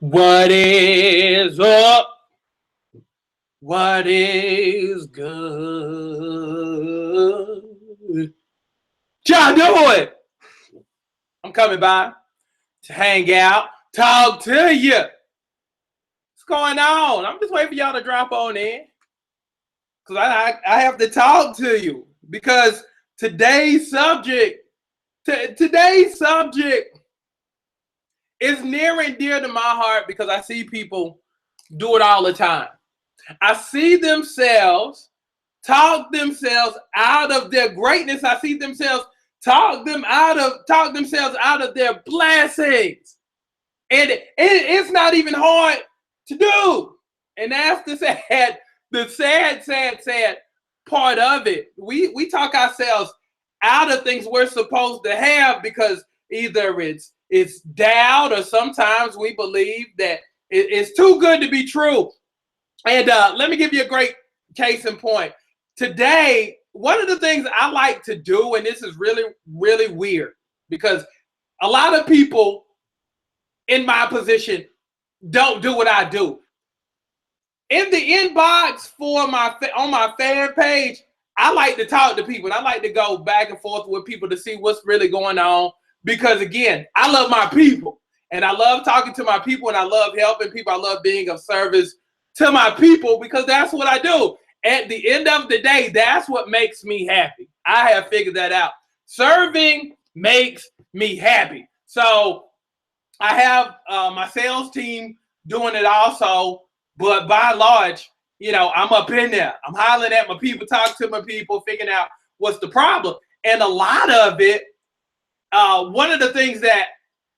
What is up? What is good? Y'all doing? I'm coming by to hang out, talk to you. What's going on? I'm just waiting for y'all to drop on in because I have to talk to you because today's subject today's subject is near and dear to my heart because I see people do it all the time. I see themselves talk themselves out of their greatness. I see themselves talk themselves out of their blessings. And it's not even hard to do. And that's the sad part of it. We talk ourselves out of things we're supposed to have because either it's doubt or sometimes we believe that it's too good to be true. And let me give you a great case in point. Today, one of the things I like to do, and this is really, really weird because a lot of people in my position don't do what I do. In the inbox on my fan page, I like to talk to people and I like to go back and forth with people to see what's really going on because again, I love my people and I love talking to my people and I love helping people. I love being of service to my people because that's what I do. At the end of the day, that's what makes me happy. I have figured that out. Serving makes me happy. So I have my sales team doing it also, but by and large, I'm up in there. I'm hollering at my people, talking to my people, figuring out what's the problem. And a lot of it, one of the things that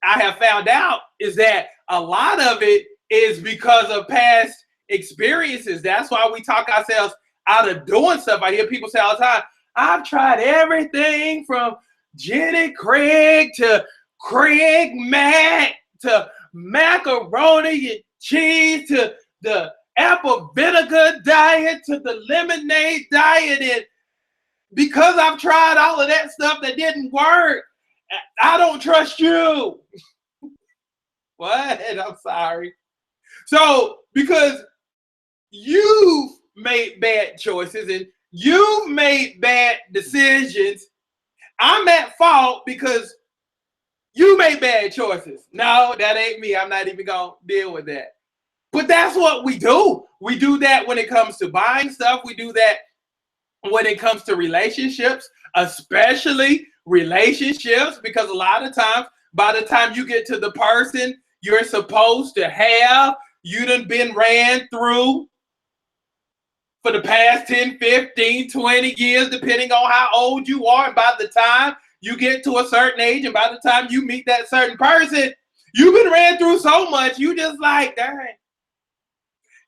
I have found out is that a lot of it is because of past experiences. That's why we talk ourselves out of doing stuff. I hear people say all the time, I've tried everything from Jenny Craig to Craig Mack to macaroni and cheese to the apple vinegar diet to the lemonade diet. And because I've tried all of that stuff that didn't work, I don't trust you. What? I'm sorry. So, because you've made bad choices and you've made bad decisions, I'm at fault because you made bad choices. No, that ain't me. I'm not even going to deal with that. But that's what we do. We do that when it comes to buying stuff. We do that when it comes to relationships, especially relationships, because a lot of times, by the time you get to the person you're supposed to have, you done been ran through for the past 10, 15, 20 years, depending on how old you are. And by the time you get to a certain age and by the time you meet that certain person, you've been ran through so much, you just like, dang,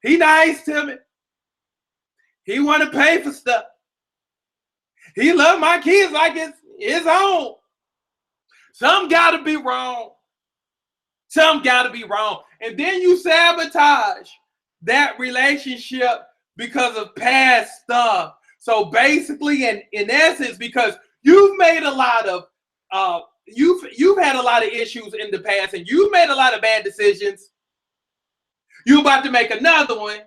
he nice to me. He want to pay for stuff. He love my kids like it's his own. Some got to be wrong. Some got to be wrong. And then you sabotage that relationship because of past stuff. So basically, in essence, because you've made a lot of, you've had a lot of issues in the past and you've made a lot of bad decisions, you're about to make another one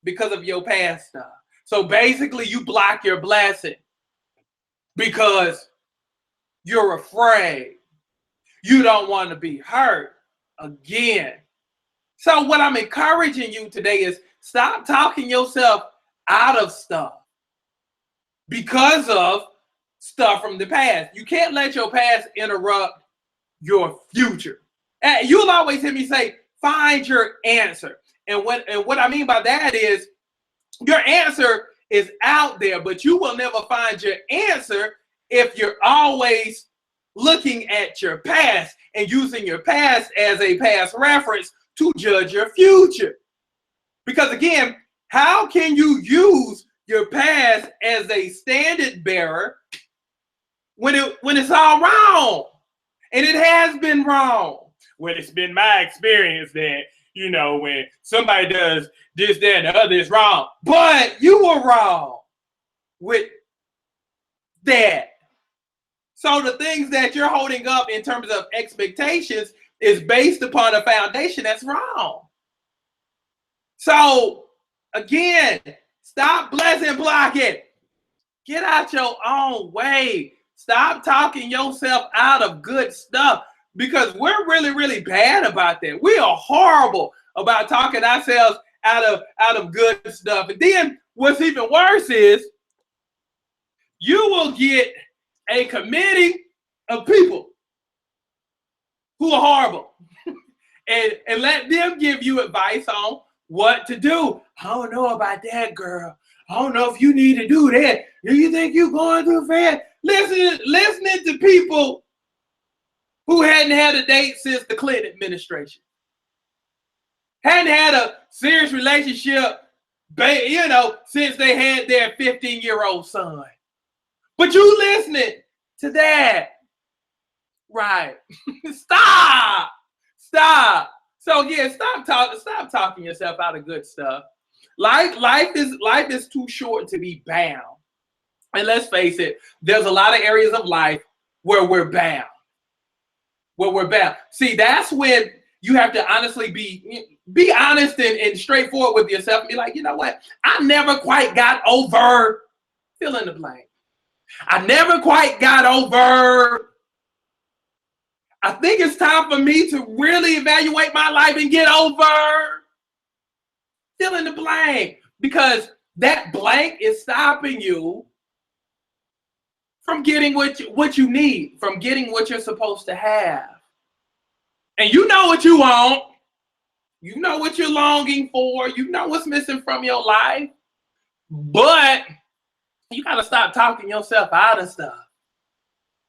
because of your past stuff. So basically, you block your blessing because you're afraid. You don't want to be hurt again. So what I'm encouraging you today is stop talking yourself out of stuff because of stuff from the past. You can't let your past interrupt your future. And you'll always hear me say, find your answer. And what I mean by that is your answer is out there, but you will never find your answer if you're always looking at your past and using your past as a past reference to judge your future. Because again, how can you use your past as a standard bearer when it's all wrong? And it has been wrong. Well, it's been my experience that, when somebody does this, that, and the other, it's wrong. But you were wrong with that. So the things that you're holding up in terms of expectations is based upon a foundation that's wrong. So again, stop blessing blocking. Get out your own way. Stop talking yourself out of good stuff, because we're really, really bad about that. We are horrible about talking ourselves out of good stuff. And then what's even worse is you will get a committee of people who are horrible and let them give you advice on what to do. I don't know about that, girl. I don't know if you need to do that. Do you think you're going too fast? Listening to people who hadn't had a date since the Clinton administration, hadn't had a serious relationship, since they had their 15-year-old son. But you listening to that, right? Stop. So yeah, stop talking yourself out of good stuff. Life is too short to be bound. And let's face it, there's a lot of areas of life where we're bound. See, that's when you have to honestly be honest and straightforward with yourself and be like, you know what? I never quite got over fill in the blank. I never quite got over. I think it's time for me to really evaluate my life and get over fill in the blank, because that blank is stopping you from getting what you need, from getting what you're supposed to have. And you know what you want. You know what you're longing for. You know what's missing from your life. But you got to stop talking yourself out of stuff.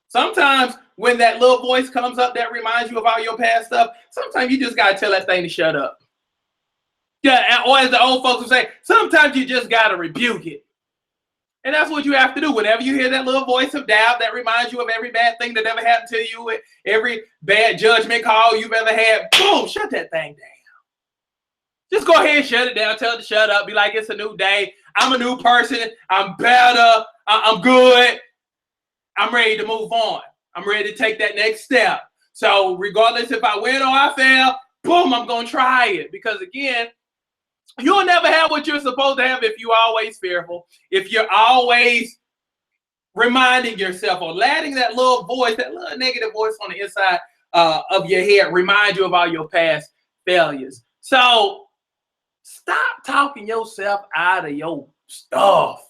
Sometimes when that little voice comes up that reminds you of all your past stuff, sometimes you just got to tell that thing to shut up. Yeah, or as the old folks would say, sometimes you just got to rebuke it. And that's what you have to do. Whenever you hear that little voice of doubt that reminds you of every bad thing that ever happened to you, every bad judgment call you've ever had, boom, shut that thing down. Just go ahead and shut it down. Tell it to shut up. Be like, it's a new day. I'm a new person. I'm better. I'm good. I'm ready to move on. I'm ready to take that next step. So regardless if I win or I fail, boom, I'm going to try it. Because again, you'll never have what you're supposed to have if you're always fearful, if you're always reminding yourself or letting that little voice, that little negative voice on the inside of your head remind you of all your past failures. So stop talking yourself out of your stuff.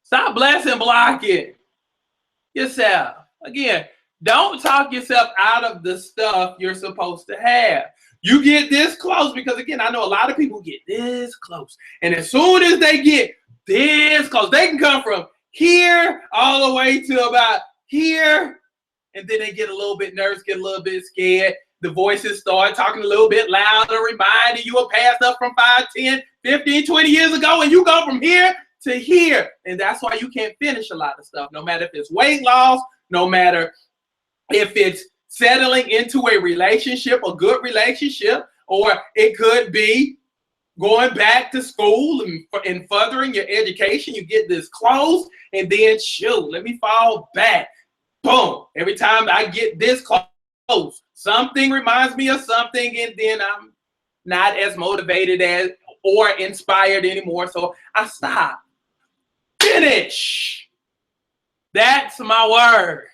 Stop blessing blocking yourself. Again, don't talk yourself out of the stuff you're supposed to have. You get this close, because again, I know a lot of people get this close. And as soon as they get this close, they can come from here all the way to about here. And then they get a little bit nervous, get a little bit scared. The voices start talking a little bit louder, reminding you of past stuff from 5, 10, 15, 20 years ago. And you go from here to here. And that's why you can't finish a lot of stuff, no matter if it's weight loss, no matter if it's settling into a relationship, a good relationship, or it could be going back to school and furthering your education. You get this close and then shoot, let me fall back. Boom. Every time I get this close, something reminds me of something, and then I'm not as motivated as or inspired anymore. So I stop. Finish. That's my word.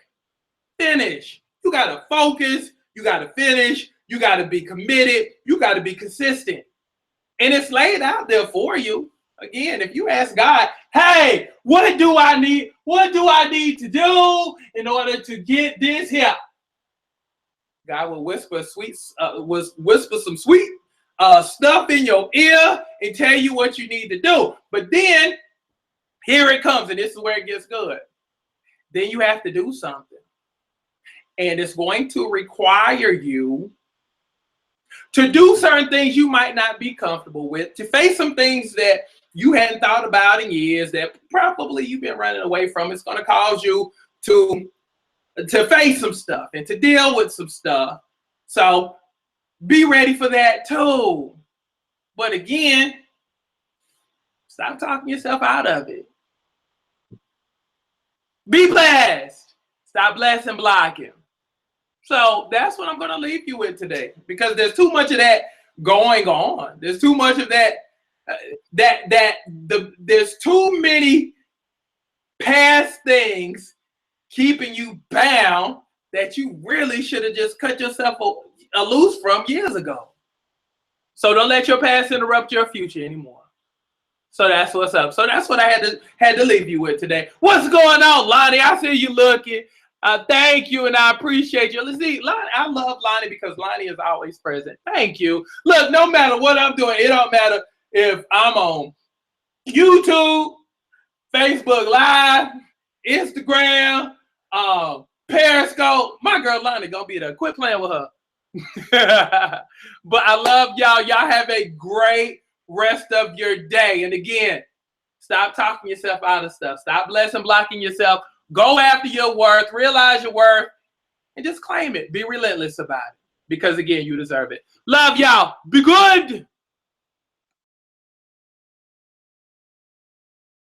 Finish. You got to focus. You got to finish. You got to be committed. You got to be consistent. And it's laid out there for you. Again, if you ask God, hey, what do I need? What do I need to do in order to get this here? God will whisper some sweet stuff in your ear and tell you what you need to do. But then here it comes, and this is where it gets good. Then you have to do something. And it's going to require you to do certain things you might not be comfortable with, to face some things that you hadn't thought about in years that probably you've been running away from. It's going to cause you to face some stuff and to deal with some stuff. So be ready for that too. But again, stop talking yourself out of it. Be blessed. Stop blessing blocking. So that's what I'm going to leave you with today, because there's too much of that going on. There's too much of that. There's too many past things keeping you bound that you really should have just cut yourself loose from years ago. So don't let your past interrupt your future anymore. So that's what's up. So that's what I had to leave you with today. What's going on, Lonnie? I see you looking. Thank you, and I appreciate you. Let's see, Lonnie, I love Lonnie because Lonnie is always present. Thank you. Look, no matter what I'm doing, it don't matter if I'm on YouTube, Facebook Live, Instagram, Periscope. My girl Lonnie gonna be there. Quit playing with her. But I love y'all. Y'all have a great rest of your day. And again, stop talking yourself out of stuff. Stop blessing blocking yourself. Go after your worth. Realize your worth. And just claim it. Be relentless about it. Because again, you deserve it. Love y'all. Be good.